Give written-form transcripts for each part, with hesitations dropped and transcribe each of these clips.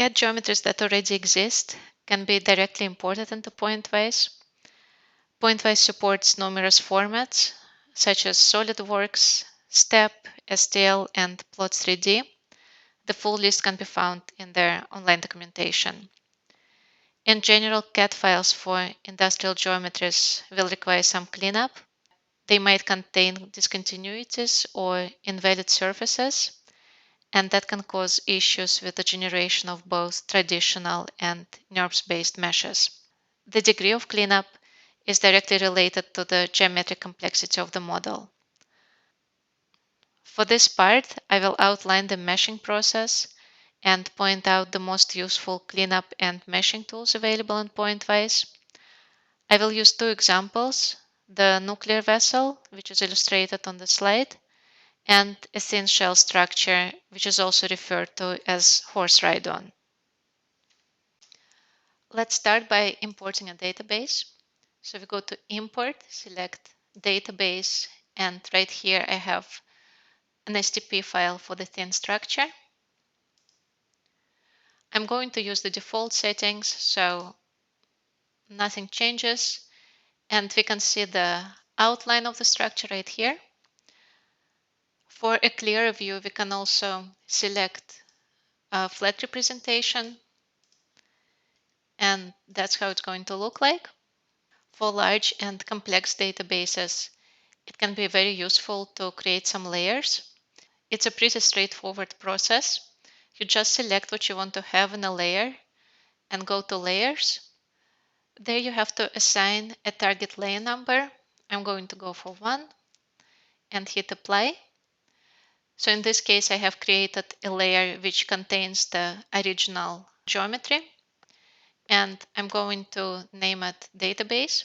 CAD geometries that already exist can be directly imported into Pointwise. Pointwise supports numerous formats such as SolidWorks, STEP, STL, and Plots3D. The full list can be found in their online documentation. In general, CAD files for industrial geometries will require some cleanup. They might contain discontinuities or invalid surfaces, and that can cause issues with the generation of both traditional and NURBS-based meshes. The degree of cleanup is directly related to the geometric complexity of the model. For this part, I will outline the meshing process and point out the most useful cleanup and meshing tools available in Pointwise. I will use two examples, the nuclear vessel, which is illustrated on the slide, and a thin shell structure, which is also referred to as horse ride-on. Let's start by importing a database. So we go to Import, select Database, and right here I have an STP file for the thin structure. I'm going to use the default settings, so nothing changes, and we can see the outline of the structure right here. For a clearer view, we can also select a flat representation, and that's how it's going to look like. For large and complex databases, it can be very useful to create some layers. It's a pretty straightforward process. You just select what you want to have in a layer and go to Layers. There you have to assign a target layer number. I'm going to go for 1 and hit Apply. So in this case, I have created a layer which contains the original geometry, and I'm going to name it Database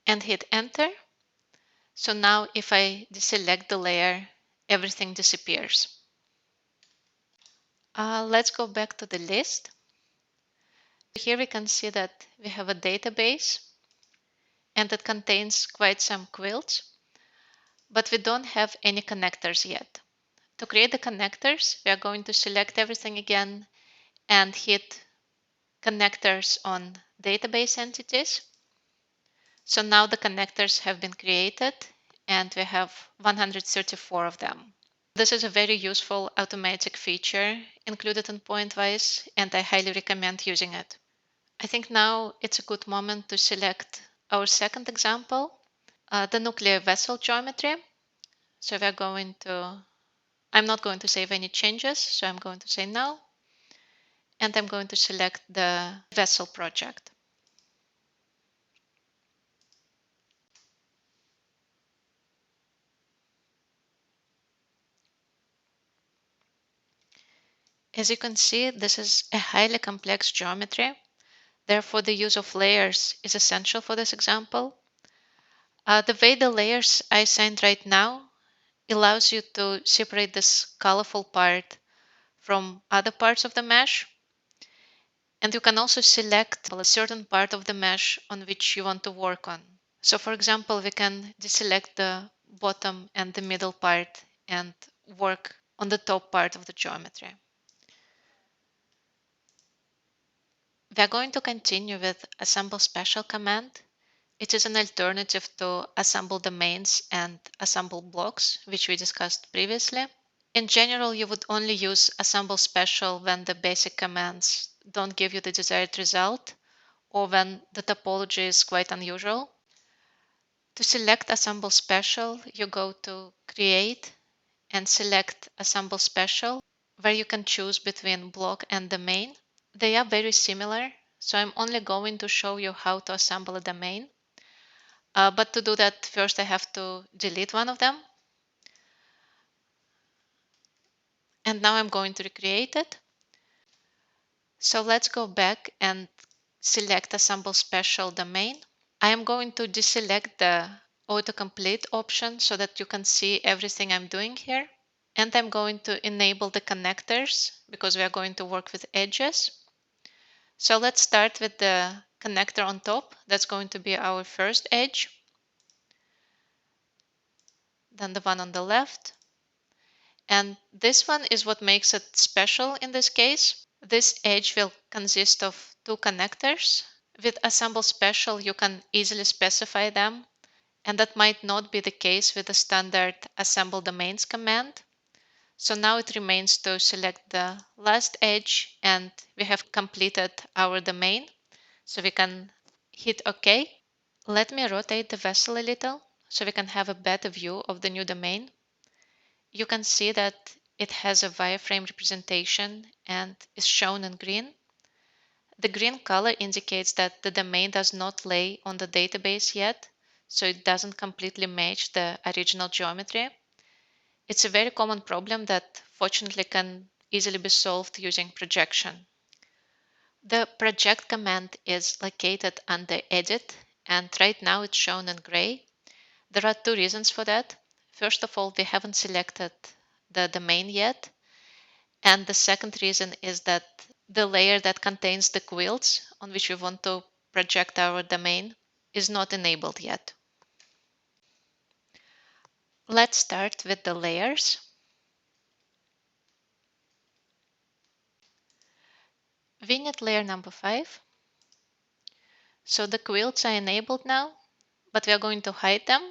and hit Enter. So now if I deselect the layer, everything disappears. Let's go back to the list. Here we can see that we have a database and it contains quite some quilts, but we don't have any connectors yet. To create the connectors, we are going to select everything again and hit Connectors on Database Entities. So now the connectors have been created and we have 134 of them. This is a very useful automatic feature included in Pointwise, and I highly recommend using it. I think now it's a good moment to select our second example, the nuclear vessel geometry. So I'm not going to save any changes, so I'm going to say no. And I'm going to select the vessel project. As you can see, this is a highly complex geometry. Therefore, the use of layers is essential for this example. The way the layers I assigned right now allows you to separate this colorful part from other parts of the mesh. And you can also select a certain part of the mesh on which you want to work on. So for example, we can deselect the bottom and the middle part and work on the top part of the geometry. We are going to continue with Assemble Special command. It is an alternative to assemble domains and assemble blocks, which we discussed previously. In general, you would only use Assemble Special when the basic commands don't give you the desired result or when the topology is quite unusual. To select Assemble Special, you go to Create and select Assemble Special, where you can choose between block and domain. They are very similar, so I'm only going to show you how to assemble a domain. But to do that, first I have to delete one of them. And now I'm going to recreate it. So let's go back and select Assemble Special Domain. I am going to deselect the autocomplete option so that you can see everything I'm doing here. And I'm going to enable the connectors because we are going to work with edges. So let's start with the connector on top. That's going to be our first edge. Then the one on the left. And this one is what makes it special in this case. This edge will consist of two connectors. With Assemble Special, you can easily specify them, and that might not be the case with the standard Assemble Domains command. So now it remains to select the last edge, and we have completed our domain. So we can hit OK. Let me rotate the vessel a little so we can have a better view of the new domain. You can see that it has a wireframe representation and is shown in green. The green color indicates that the domain does not lay on the database yet, so it doesn't completely match the original geometry. It's a very common problem that fortunately can easily be solved using projection. The project command is located under Edit, and right now it's shown in gray. There are two reasons for that. First of all, we haven't selected the domain yet. And the second reason is that the layer that contains the quilts on which we want to project our domain is not enabled yet. Let's start with the layers. Vignette layer number 5. So the quilts are enabled now, but we are going to hide them.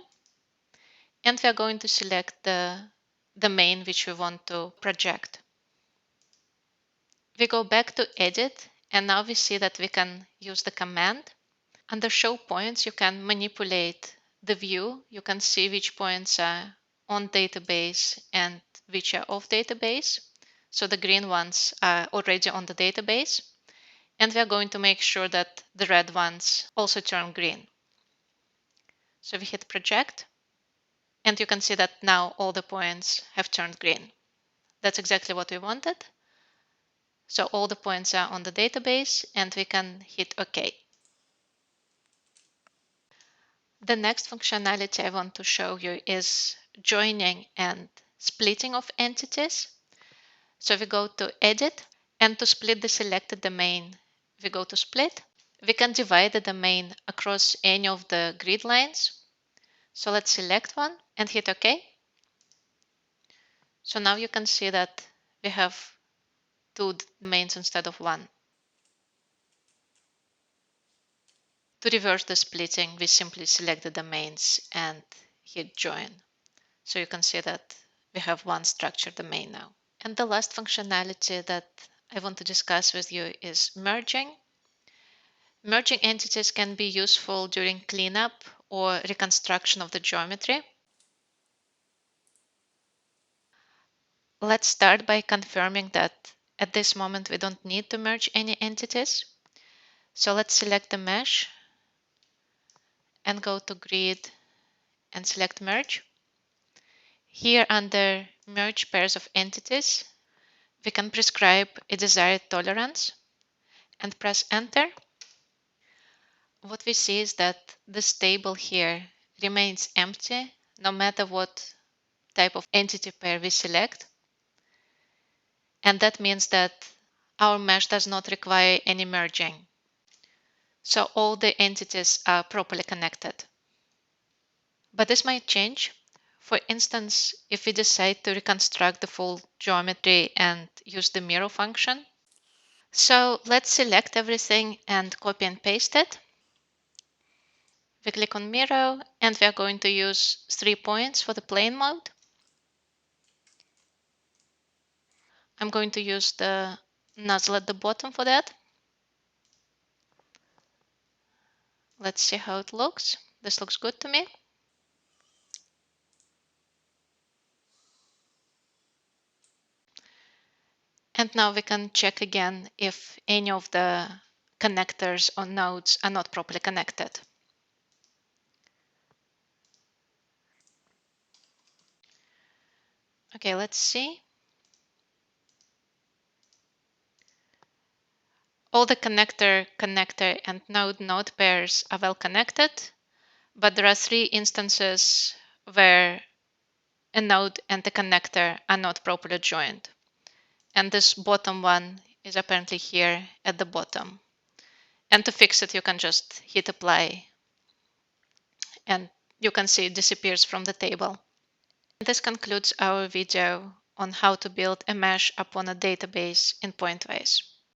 And we are going to select the domain which we want to project. We go back to Edit, and now we see that we can use the command. Under Show Points, you can manipulate the view. You can see which points are on database and which are off database. So the green ones are already on the database. And we are going to make sure that the red ones also turn green. So we hit Project. And you can see that now all the points have turned green. That's exactly what we wanted. So all the points are on the database, and we can hit OK. The next functionality I want to show you is joining and splitting of entities. So we go to Edit, and to split the selected domain, we go to Split. We can divide the domain across any of the grid lines. So let's select one and hit OK. So now you can see that we have two domains instead of one. To reverse the splitting, we simply select the domains and hit Join. So you can see that we have one structured domain now. And the last functionality that I want to discuss with you is merging. Merging entities can be useful during cleanup or reconstruction of the geometry. Let's start by confirming that at this moment we don't need to merge any entities. So let's select the mesh and go to Grid and select Merge. Here under Merge Pairs of Entities, we can prescribe a desired tolerance and press Enter. What we see is that this table here remains empty no matter what type of entity pair we select. And that means that our mesh does not require any merging. So all the entities are properly connected. But this might change. For instance, if we decide to reconstruct the full geometry and use the mirror function. So let's select everything and copy and paste it. We click on mirror, and we are going to use 3 points for the plane mode. I'm going to use the nozzle at the bottom for that. Let's see how it looks. This looks good to me. And now we can check again if any of the connectors or nodes are not properly connected. Okay, let's see. All the connector, and node pairs are well connected, but there are 3 instances where a node and a connector are not properly joined. And this bottom one is apparently here at the bottom. And to fix it, you can just hit apply, and you can see it disappears from the table. This concludes our video on how to build a mesh upon a database in Pointwise.